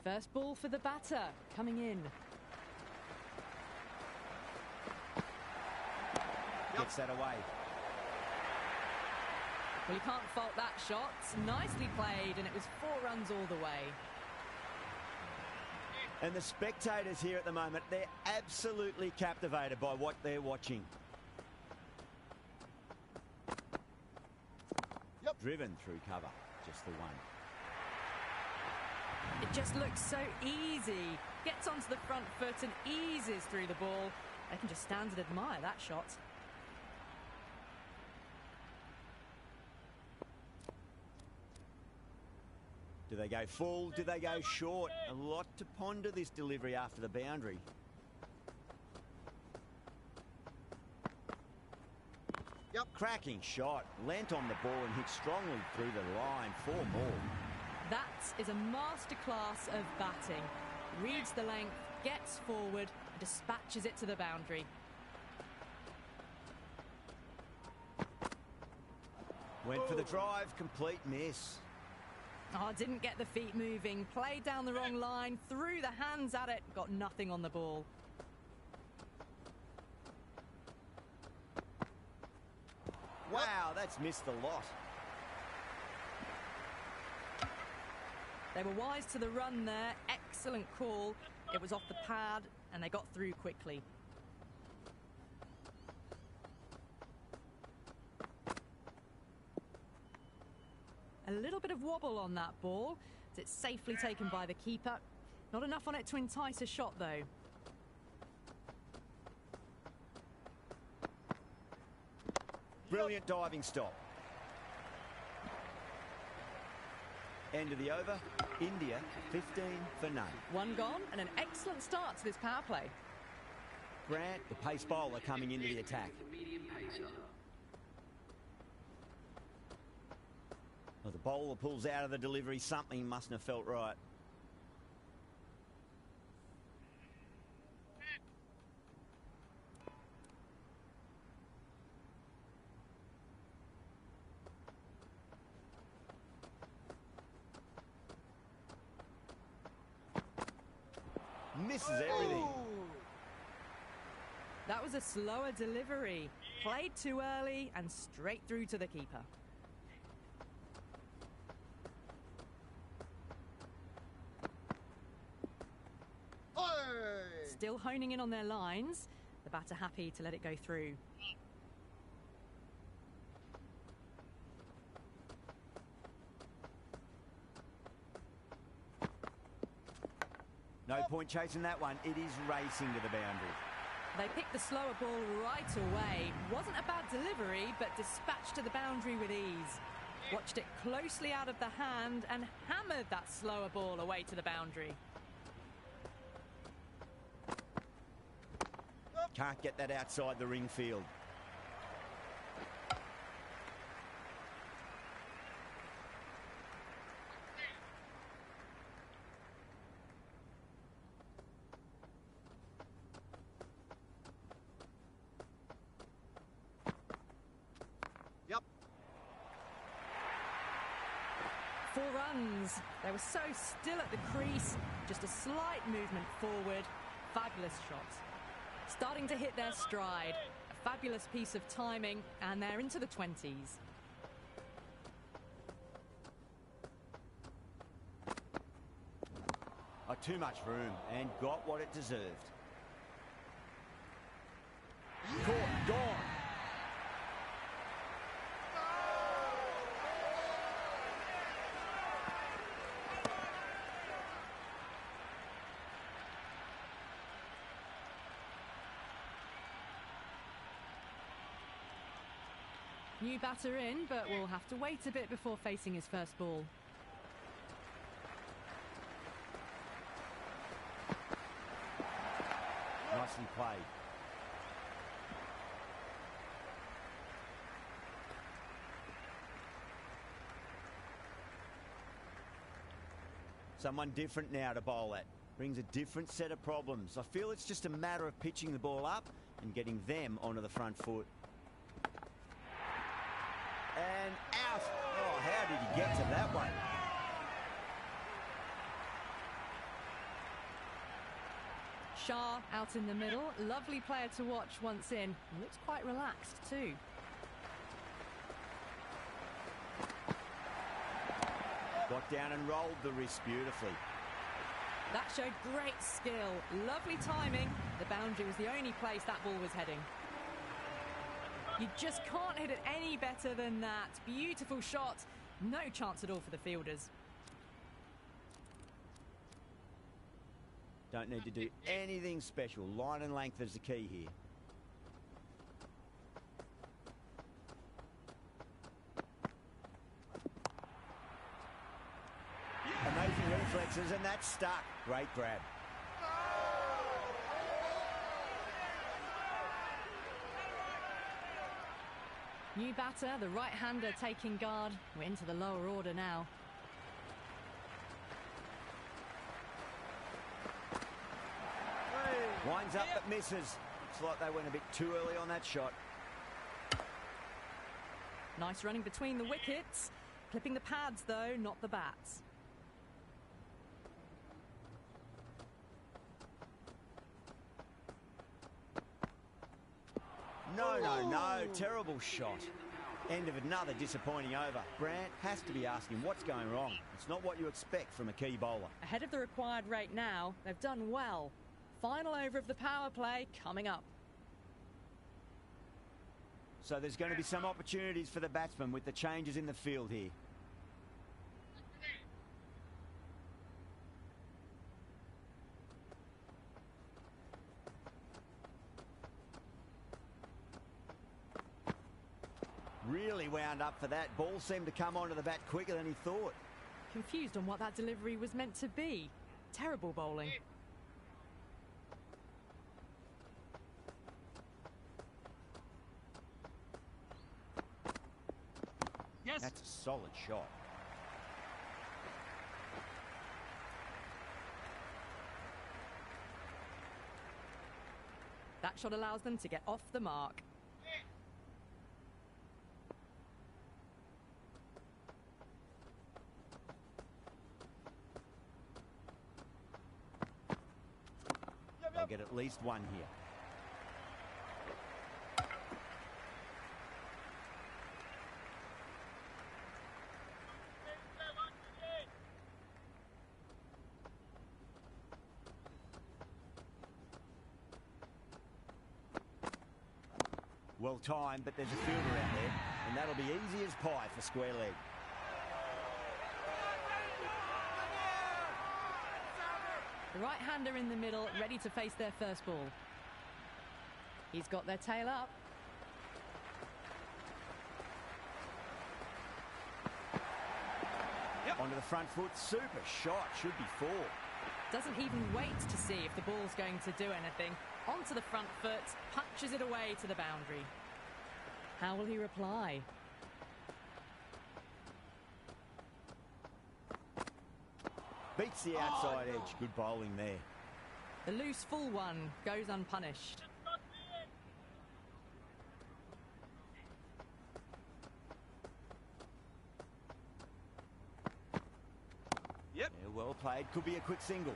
First ball for the batter, coming in. Gets that away. Well, you can't fault that shot. Nicely played, and it was 4 runs all the way. And the spectators here at the moment, they're absolutely captivated by what they're watching. Yep. Driven through cover, just the one. It just looks so easy. Gets onto the front foot and eases through the ball. They can just stand and admire that shot. Do they go full? Do they go short? A lot to ponder this delivery after the boundary. Yep. Cracking shot. Leant on the ball and hit strongly through the line. 4 more. That is a masterclass of batting. Reads the length, gets forward, and dispatches it to the boundary. Went for the drive, complete miss. Oh, didn't get the feet moving, played down the wrong line, threw the hands at it, got nothing on the ball. Wow, that's missed a lot. They were wise to the run there, excellent call. It was off the pad and they got through quickly. A little bit of wobble on that ball. It's safely taken by the keeper. Not enough on it to entice a shot, though. Brilliant diving stop. End of the over. India 15 for none. 1 gone and an excellent start to this power play. Grant, the pace bowler, coming into the attack. Well, the bowler pulls out of the delivery. Something mustn't have felt right. Misses everything. That was a slower delivery. Played too early and straight through to the keeper. Still honing in on their lines. The batter happy to let it go through. No point chasing that one. It is racing to the boundary. They picked the slower ball right away. Wasn't a bad delivery, but dispatched to the boundary with ease. Watched it closely out of the hand and hammered that slower ball away to the boundary. Can't get that outside the ring field. Yep. 4 runs. They were so still at the crease. Just a slight movement forward. Fabulous shots. Starting to hit their stride. A fabulous piece of timing, and they're into the 20s. Oh, too much room and got what it deserved. Caught, gone. New batter in, but we'll have to wait a bit before facing his first ball. Nicely played. Someone different now to bowl at. Brings a different set of problems. I feel it's just a matter of pitching the ball up and getting them onto the front foot. And out. Oh, how did he get to that one? Shah out in the middle. Lovely player to watch once in. Looks quite relaxed too. Got down and rolled the wrist beautifully. That showed great skill. Lovely timing. The boundary was the only place that ball was heading. You just can't hit it any better than that. Beautiful shot. No chance at all for the fielders. Don't need to do anything special. Line and length is the key here. Amazing reflexes, and that's stuck. Great grab. New batter, the right-hander taking guard. We're into the lower order now. Winds up but misses. Looks like they went a bit too early on that shot. Nice running between the wickets. Clipping the pads though, not the bats. No. Terrible shot. End of another disappointing over. Brant has to be asking what's going wrong. It's not what you expect from a key bowler. Ahead of the required rate now. They've done well. Final over of the power play coming up. So there's going to be some opportunities for the batsmen with the changes in the field here. Really wound up for that. Ball seemed to come onto the bat quicker than he thought. Confused on what that delivery was meant to be. Terrible bowling. Yes. That's a solid shot. That shot allows them to get off the mark. They'll get at least one here. Well timed, but there's a fielder out there, and that'll be easy as pie for square leg. The right-hander in the middle, ready to face their first ball. He's got their tail up. Onto the front foot, super shot, should be four. Doesn't even wait to see if the ball's going to do anything. Onto the front foot, punches it away to the boundary. How will he reply? Beats the outside edge. Good bowling there. The loose full one goes unpunished. Yep. Yeah, well played. Could be a quick single.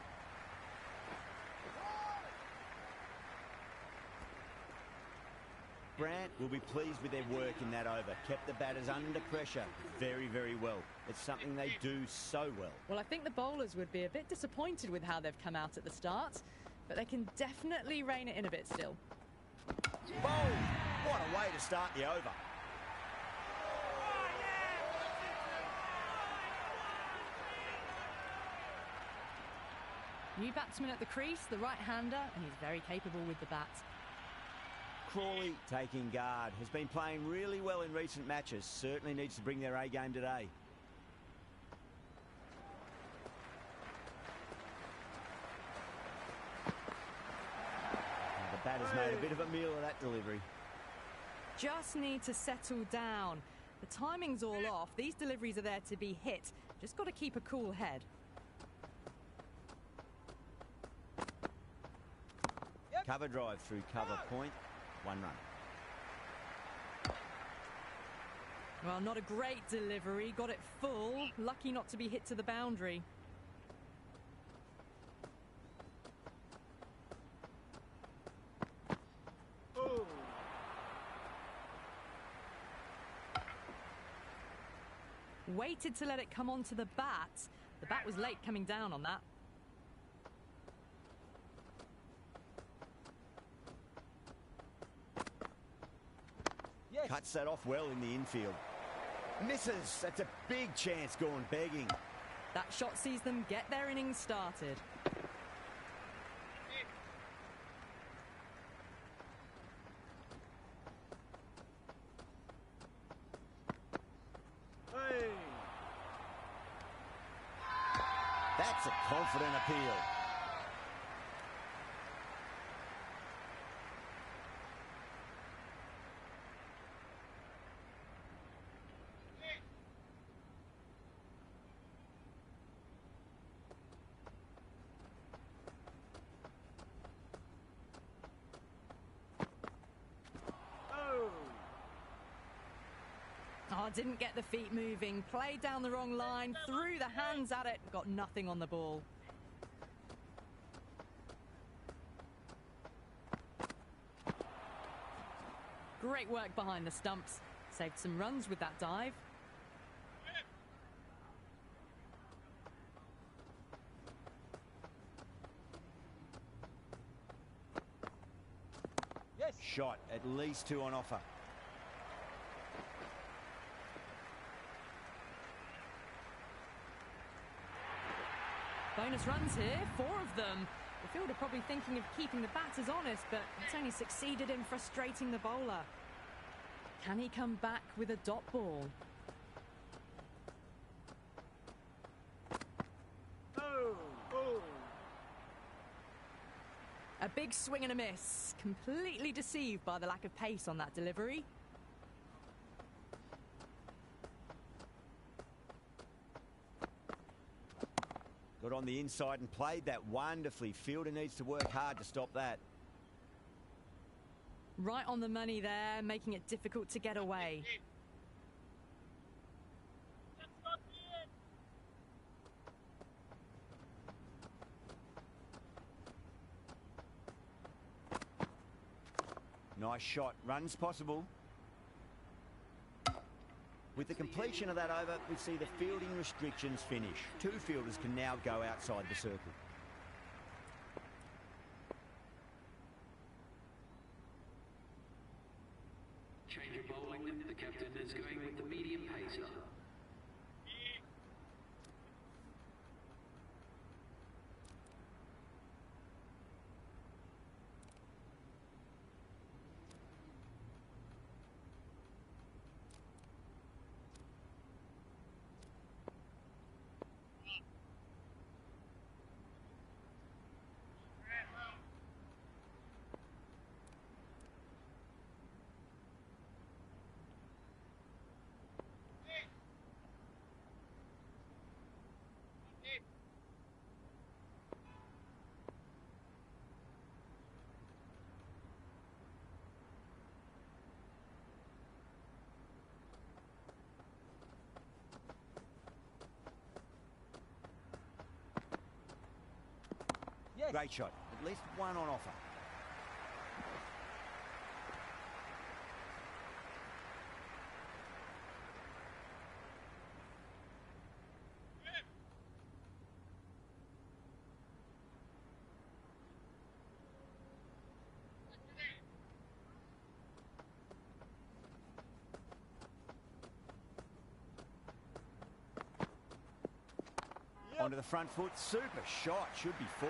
Brant will be pleased with their work in that over. Kept the batters under pressure very, very well. It's something they do so well. Well, I think the bowlers would be a bit disappointed with how they've come out at the start, but they can definitely rein it in a bit still. Bold! What a way to start the over. New batsman at the crease, the right-hander, and he's very capable with the bat. Crawley taking guard. Has been playing really well in recent matches. Certainly needs to bring their A game today. The batter's made a bit of a meal of that delivery. Just need to settle down. The timing's all off. These deliveries are there to be hit. Just got to keep a cool head. Cover drive through cover point. 1 run. Well, not a great delivery. Got it full. Lucky not to be hit to the boundary. waited to let it come onto the bat. The bat was late coming down on that. Yes. Cuts that off well in the infield. Misses. That's a big chance gone begging. That shot sees them get their innings started. Hey. That's a confident appeal. Oh, didn't get the feet moving, played down the wrong line, threw the hands at it, got nothing on the ball. Great work behind the stumps. Saved some runs with that dive. Yes. Shot, at least 2 on offer. Bonus runs here, 4 of them. The fielder probably thinking of keeping the batters honest, but it's only succeeded in frustrating the bowler. Can he come back with a dot ball? Oh. Oh. A big swing and a miss. Completely deceived by the lack of pace on that delivery. Got on the inside and played that wonderfully. Fielder needs to work hard to stop that. Right on the money there, making it difficult to get away. Nice shot. Runs possible. With the completion of that over, we see the fielding restrictions finish. 2 fielders can now go outside the circle. Change of bowling. The captain is going with the medium pacer. Yes. Great shot. At least 1 on offer. Onto the front foot. Super shot. Should be 4.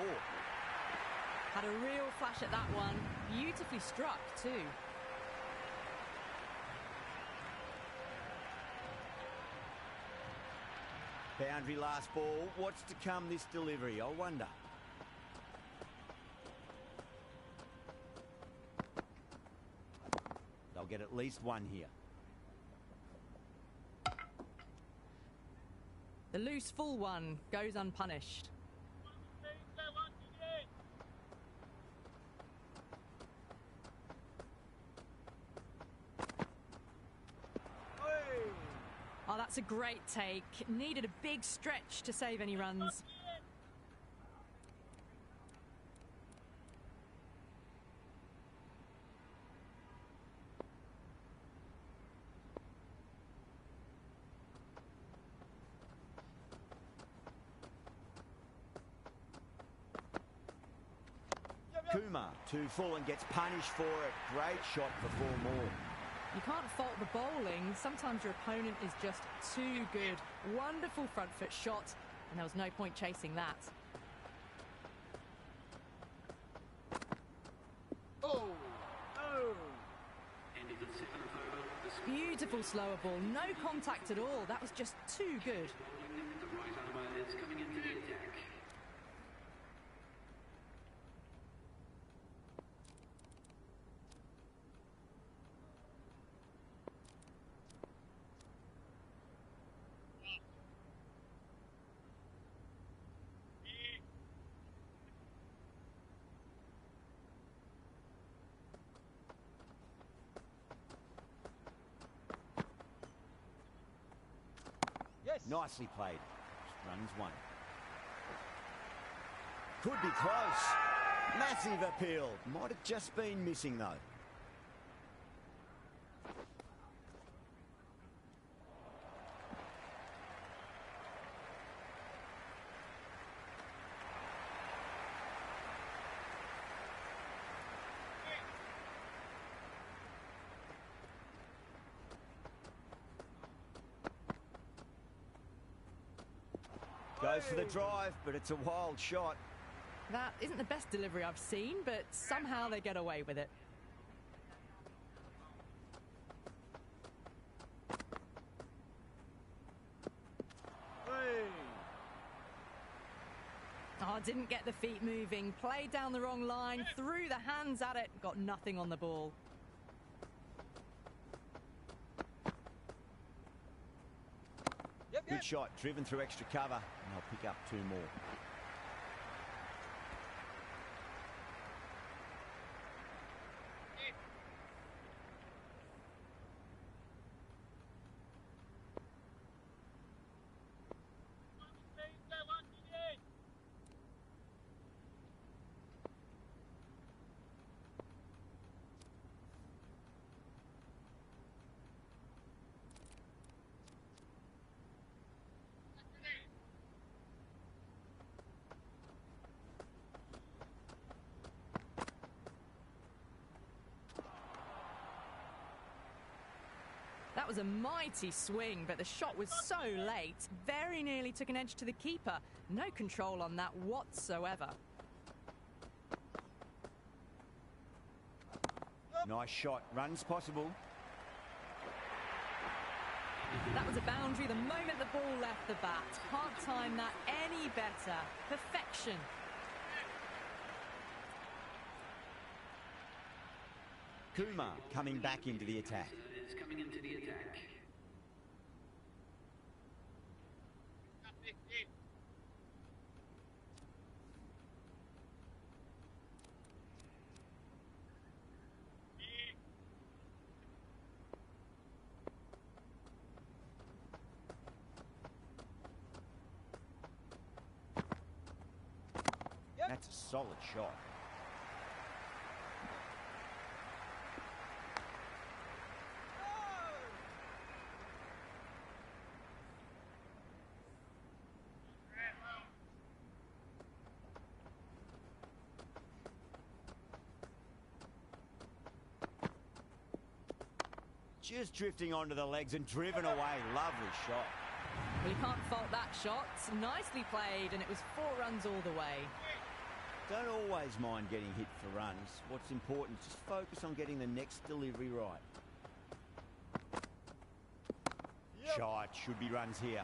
Had a real flash at that one. Beautifully struck too. Boundary last ball. What's to come this delivery? I wonder. They'll get at least 1 here. The loose full one goes unpunished. Oh, that's a great take. Needed a big stretch to save any runs. Kumar, too full and gets punished for it. Great shot for 4 more. You can't fault the bowling. Sometimes your opponent is just too good. Wonderful front foot shot, and there was no point chasing that. Oh! Oh! End of the 7th over. The score Beautiful slower ball. No contact at all. That was just too good. bowling. The right armour is coming into the attack. Yes! Nicely played. Runs 1. Could be close. Massive appeal. Might have just been missing though. Goes for the drive, but it's a wild shot. That isn't the best delivery I've seen, but somehow they get away with it. Hey! Oh, didn't get the feet moving. Played down the wrong line, threw the hands at it, got nothing on the ball. Yep, Good yep. shot, driven through extra cover, and they'll pick up 2 more. That was a mighty swing, but the shot was so late. Very nearly took an edge to the keeper. No control on that whatsoever. Nice shot. Runs possible. That was a boundary the moment the ball left the bat. Can't time that any better. Perfection. Kumar coming back into the attack. Is coming into the attack. Yep. That's a solid shot. Just drifting onto the legs and driven away. Lovely shot. Well, you can't fault that shot. Nicely played, and it was 4 runs all the way. Don't always mind getting hit for runs. What's important is just focus on getting the next delivery right. Yep. Shot. Should be runs here.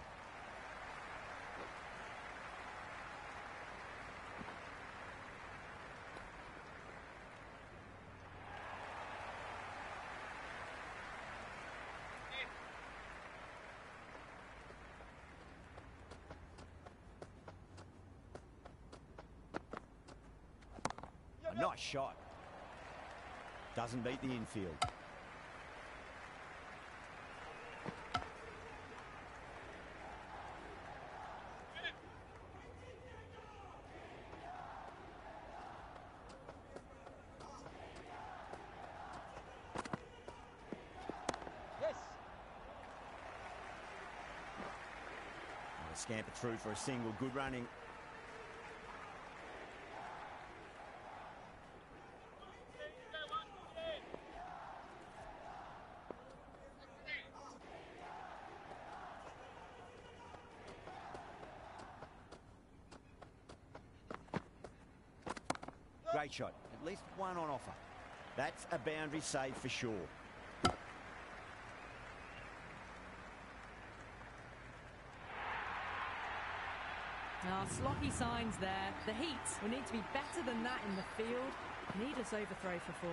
A nice shot. Doesn't beat the infield. Yes! And a scamper through for a single. Good running. Great shot. At least one on offer. That's a boundary save for sure. Sloppy signs there. The Heat will need to be better than that in the field. Needless overthrow for 4.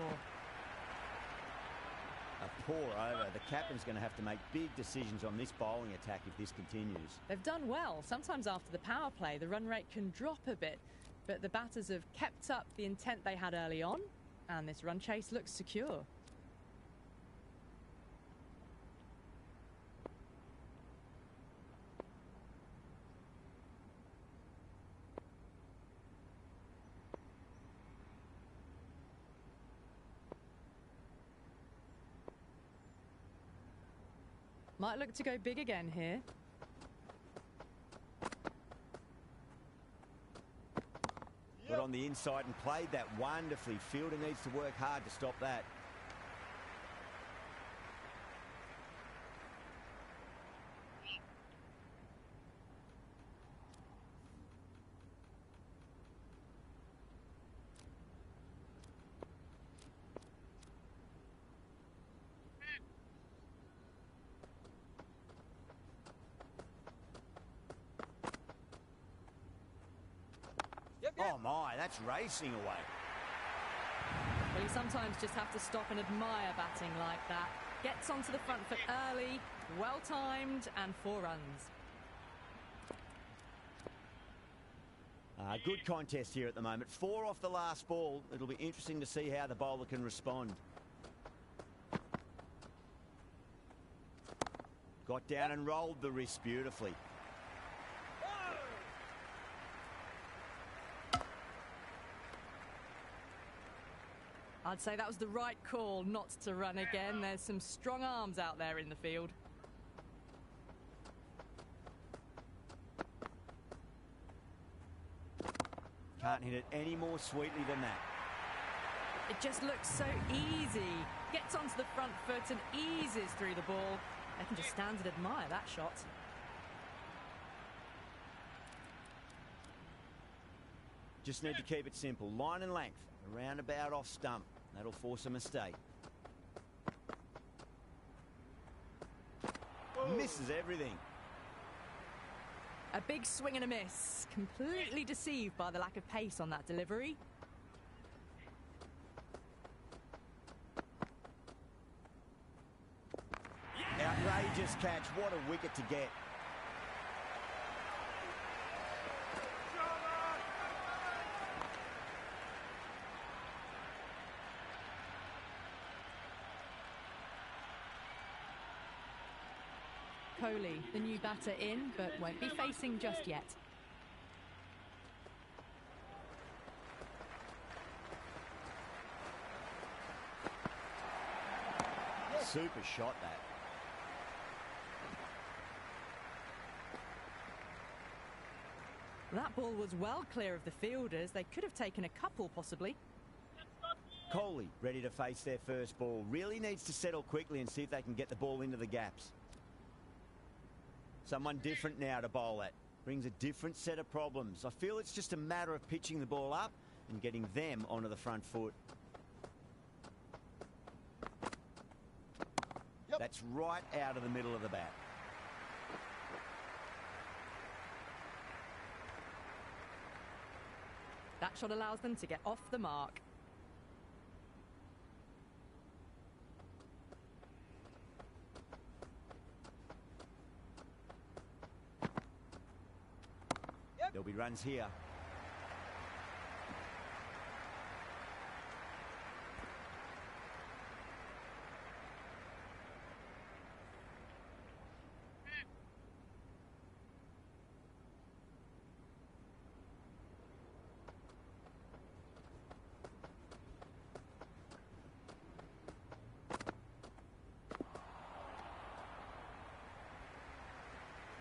A poor over. The captain's going to have to make big decisions on this bowling attack if this continues. They've done well. Sometimes after the power play, the run rate can drop a bit, but the batters have kept up the intent they had early on, and this run chase looks secure. Might look to go big again here. Got on the inside and played that wonderfully. Fielder needs to work hard to stop that. Oh my, that's racing away. Well, you sometimes just have to stop and admire batting like that. Gets onto the front foot early, well timed, and 4 runs. Good contest here at the moment. 4 off the last ball. It'll be interesting to see how the bowler can respond. Got down and rolled the wrist beautifully. I'd say that was the right call not to run again. There's some strong arms out there in the field. Can't hit it any more sweetly than that. It just looks so easy. Gets onto the front foot and eases through the ball. I can just stand and admire that shot. Just need to keep it simple. Line and length. Around about off stump. That'll force a mistake. Misses everything. A big swing and a miss. Completely deceived by the lack of pace on that delivery. Outrageous catch. What a wicket to get. Kohli, the new batter in, but won't be facing just yet. Super shot that. That ball was well clear of the fielders. They could have taken a couple, possibly. Kohli ready to face their first ball. Really needs to settle quickly and see if they can get the ball into the gaps. Someone different now to bowl at. Brings a different set of problems. I feel it's just a matter of pitching the ball up and getting them onto the front foot. Yep. That's right out of the middle of the bat. That shot allows them to get off the mark. There'll be runs here.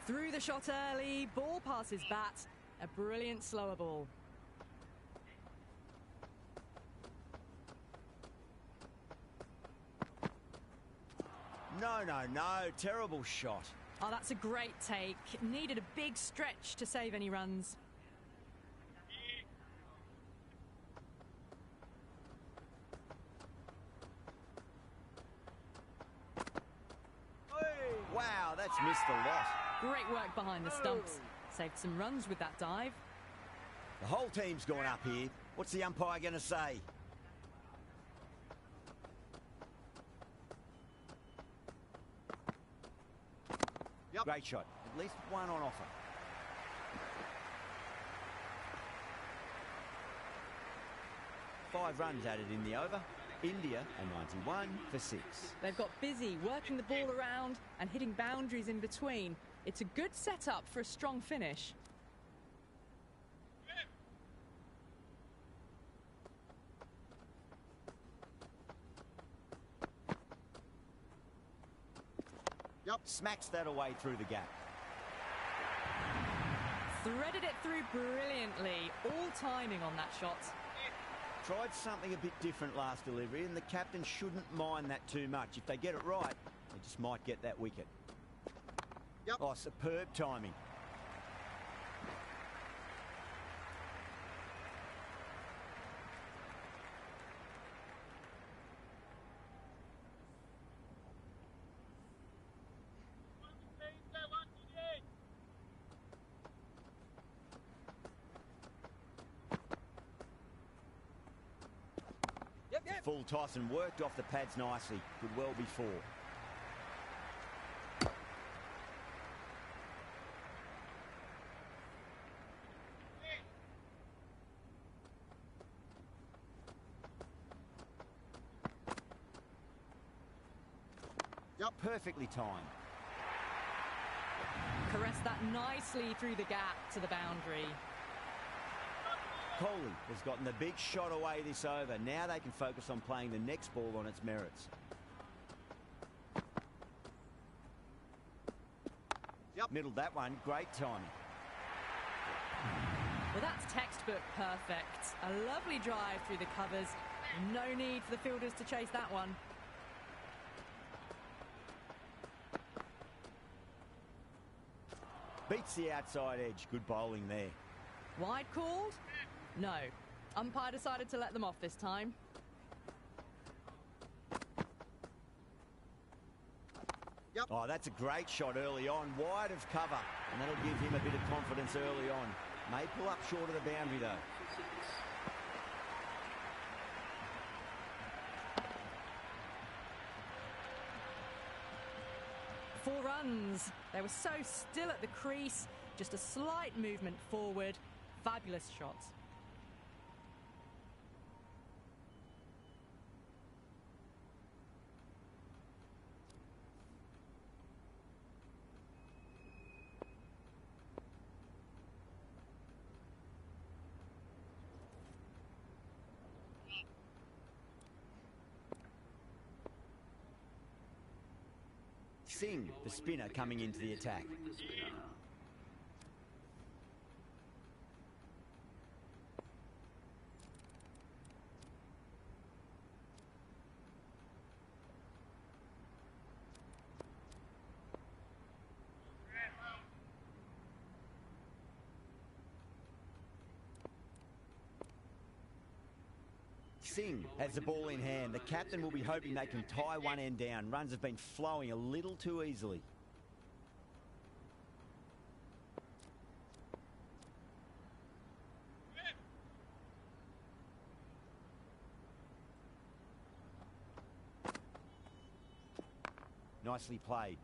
Through the shot early, ball passes bat. A brilliant slower ball. No, no, no. Terrible shot. Oh, that's a great take. Needed a big stretch to save any runs. Wow, that's missed a lot. Great work behind the stumps. Saved some runs with that dive. The whole team's gone up here. What's the umpire going to say? Yep. Great shot. At least one on offer. Five runs added in the over. India a 91 for 6. They've got busy working the ball around and hitting boundaries in between. It's a good setup for a strong finish. Yep. Smacks that away through the gap. Threaded it through brilliantly. All timing on that shot. Tried something a bit different last delivery, and the captain shouldn't mind that too much. If they get it right, they just might get that wicket. Yep. Oh, superb timing. Full toss and worked off the pads nicely. Could well be 4. Yep. Perfectly timed. Caressed that nicely through the gap to the boundary. Kohli has gotten the big shot away this over. Now they can focus on playing the next ball on its merits. Yep. Middled that one. Great timing. Well, that's textbook perfect. A lovely drive through the covers. No need for the fielders to chase that one. Beats the outside edge. Good bowling there. Wide called? No. Umpire decided to let them off this time. Yep. Oh, that's a great shot early on. Wide of cover. And that'll give him a bit of confidence early on. May pull up short of the boundary, though. Four runs. They were so still at the crease. Just a slight movement forward. Fabulous shot. Singh, the spinner, coming into the attack. Singh has the ball in hand. The captain will be hoping they can tie one end down. Runs have been flowing a little too easily. Nicely played.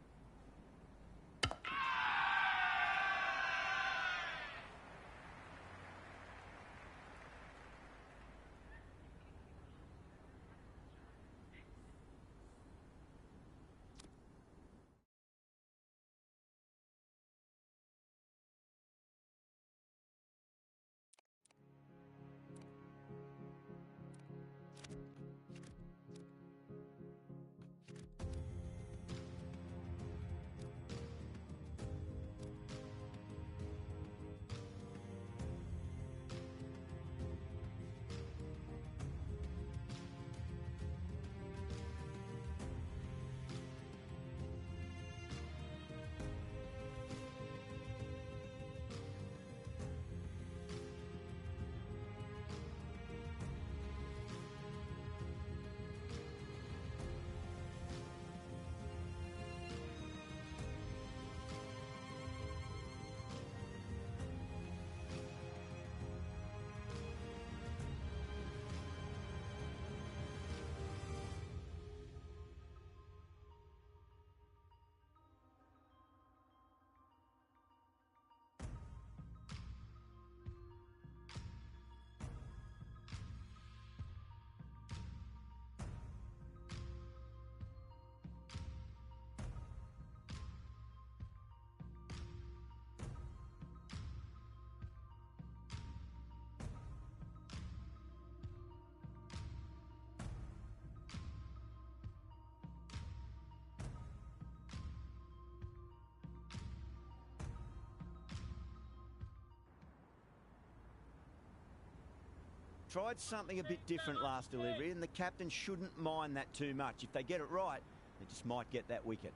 tried something a bit different last delivery, and the captain shouldn't mind that too much. If they get it right, they just might get that wicket.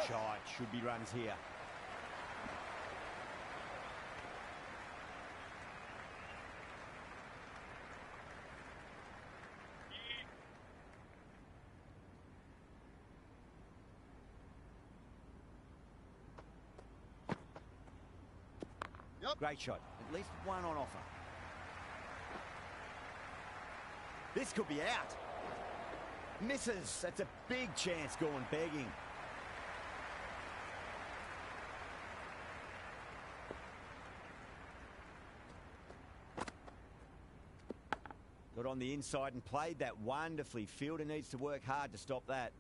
Shot, should be runs here. Yep. Great shot. At least one on offer. This could be out. Misses. That's a big chance going begging. Got on the inside and played that wonderfully. Fielder needs to work hard to stop that.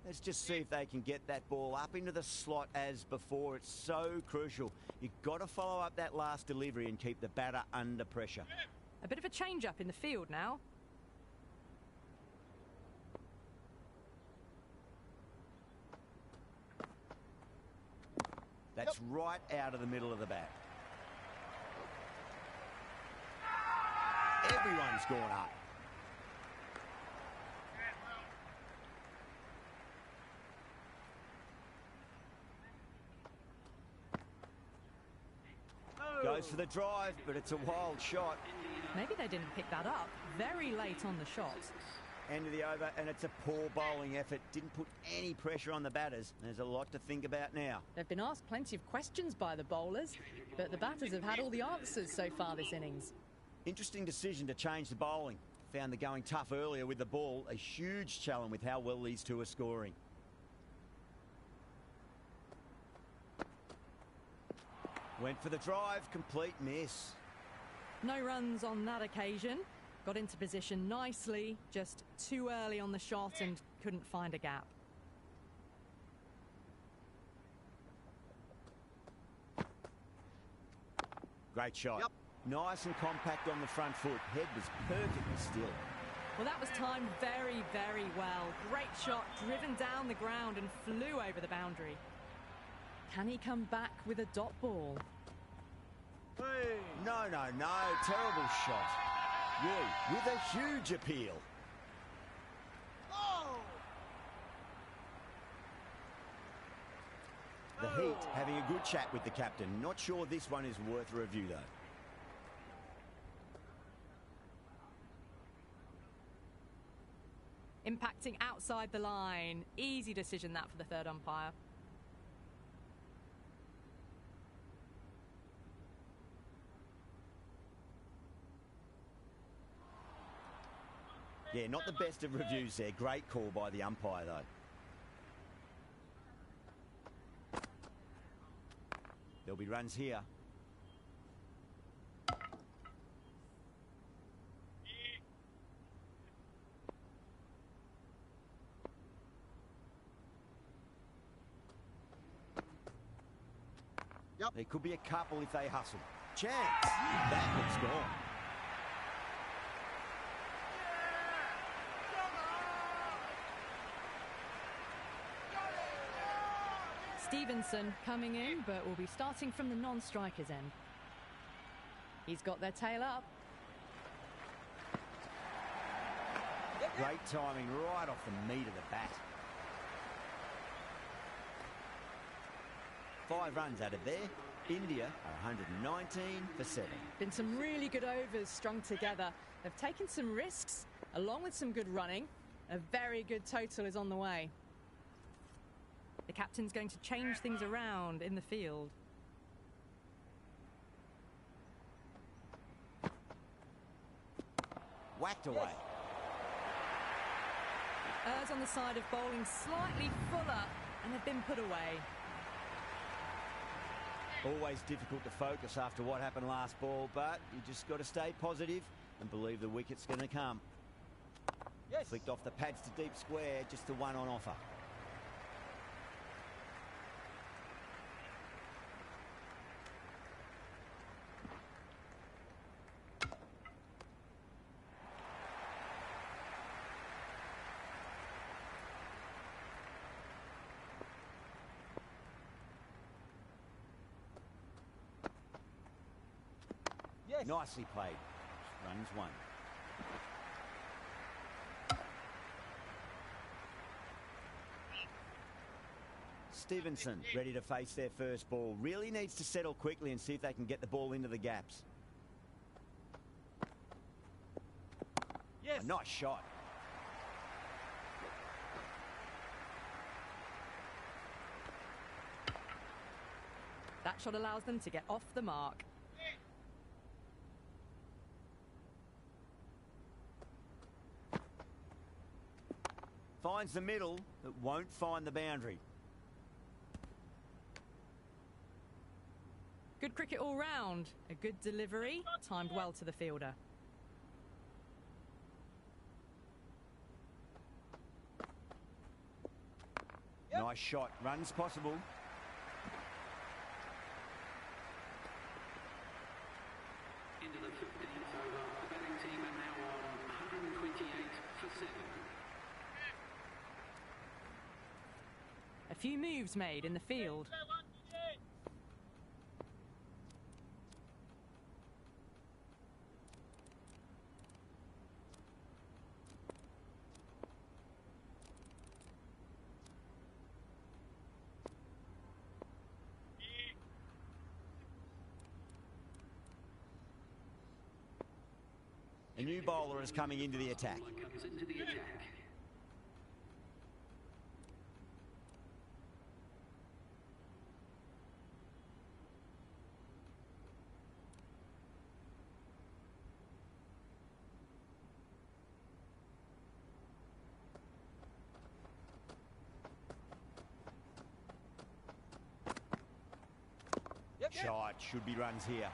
Let's just see if they can get that ball up into the slot as before. It's so crucial. You've got to follow up that last delivery and keep the batter under pressure. A bit of a change-up in the field now. That's right out of the middle of the bat. Everyone's gone up. Goes for the drive, but it's a wild shot. Maybe they didn't pick that up very late on the shot. End of the over, and it's a poor bowling effort. Didn't put any pressure on the batters. There's a lot to think about now. They've been asked plenty of questions by the bowlers, but the batters have had all the answers so far this innings. Interesting decision to change the bowling. Found the going tough earlier with the ball. A huge challenge with how well these two are scoring. Went for the drive, complete miss. No runs on that occasion. Got into position nicely, just too early on the shot and couldn't find a gap. Great shot. Yep. Nice and compact on the front foot. Head was perfectly still. Well, that was timed very, very well. Great shot, driven down the ground and flew over the boundary. Can he come back with a dot ball? Hey. No. Terrible shot. Really, with a huge appeal. Oh. The Heat having a good chat with the captain. Not sure this one is worth a review, though. Impacting outside the line. Easy decision that for the third umpire. Yeah, not the best of reviews there. Great call by the umpire, though. There'll be runs here. Yep. There could be a couple if they hustle. Chance. That one's gone. Stevenson coming in, but will be starting from the non-striker's end. He's got their tail up. Great timing right off the meat of the bat. 5 runs out of there. India are 119 for 7. Been some really good overs strung together. They've taken some risks, along with some good running. A very good total is on the way. The captain's going to change things around in the field. Whacked away. Errs on the side of bowling slightly fuller, and have been put away. Always difficult to focus after what happened last ball, but you just got to stay positive and believe the wicket's going to come. Yes. Flicked off the pads to deep square, just the one on offer. Nicely played. Runs one. Stevenson ready to face their first ball. Really needs to settle quickly and see if they can get the ball into the gaps. Yes. A nice shot. That shot allows them to get off the mark. Finds the middle, but won't find the boundary. Good cricket all round. A good delivery, timed well to the fielder. Yep. Nice shot. Runs possible. Into the 15th over. The batting team are now on 128 for 7. A few moves made in the field. A new bowler is coming into the attack. Comes into the attack. Yep. Shot. Should be runs here.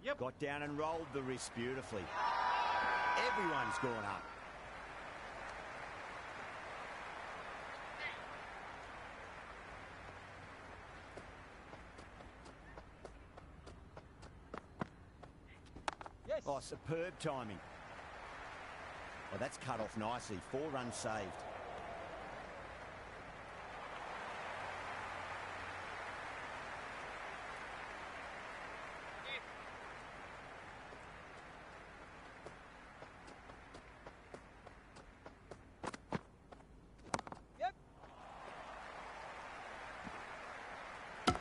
Yep. Got down and rolled the wrist beautifully. Everyone's gone up. Yes. Oh, superb timing. Oh, that's cut off nicely. 4 runs saved. Yep. And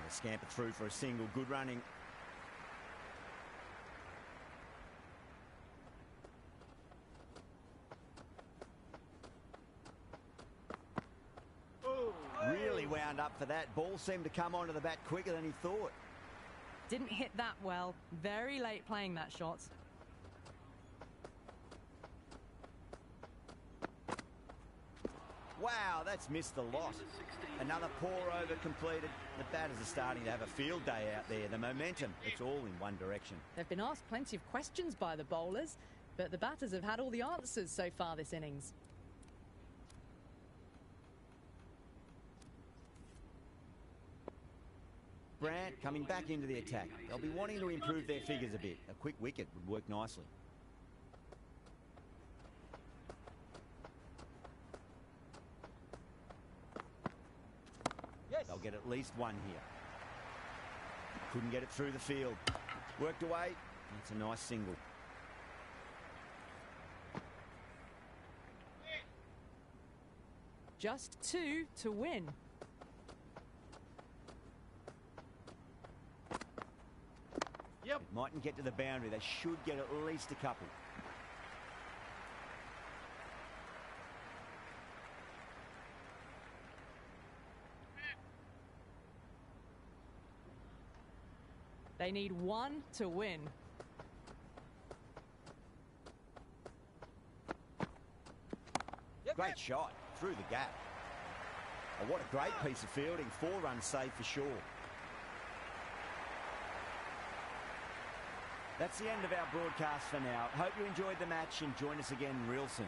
a scamper through for a single. Good running. Really wound up for that. Ball seemed to come onto the bat quicker than he thought. Didn't hit that well. Very late playing that shot. Wow, that's missed the lot. Another pour over completed. The batters are starting to have a field day out there. The momentum, it's all in one direction. They've been asked plenty of questions by the bowlers, but the batters have had all the answers so far this innings. Brandt coming back into the attack. They'll be wanting to improve their figures a bit. A quick wicket would work nicely. Yes. They'll get at least one here. Couldn't get it through the field. Worked away. That's a nice single. Just 2 to win. Yep. It mightn't get to the boundary. They should get at least a couple. They need 1 to win. Yep. Great shot through the gap. Oh, what a great piece of fielding. 4 runs saved for sure. That's the end of our broadcast for now. Hope you enjoyed the match and join us again real soon.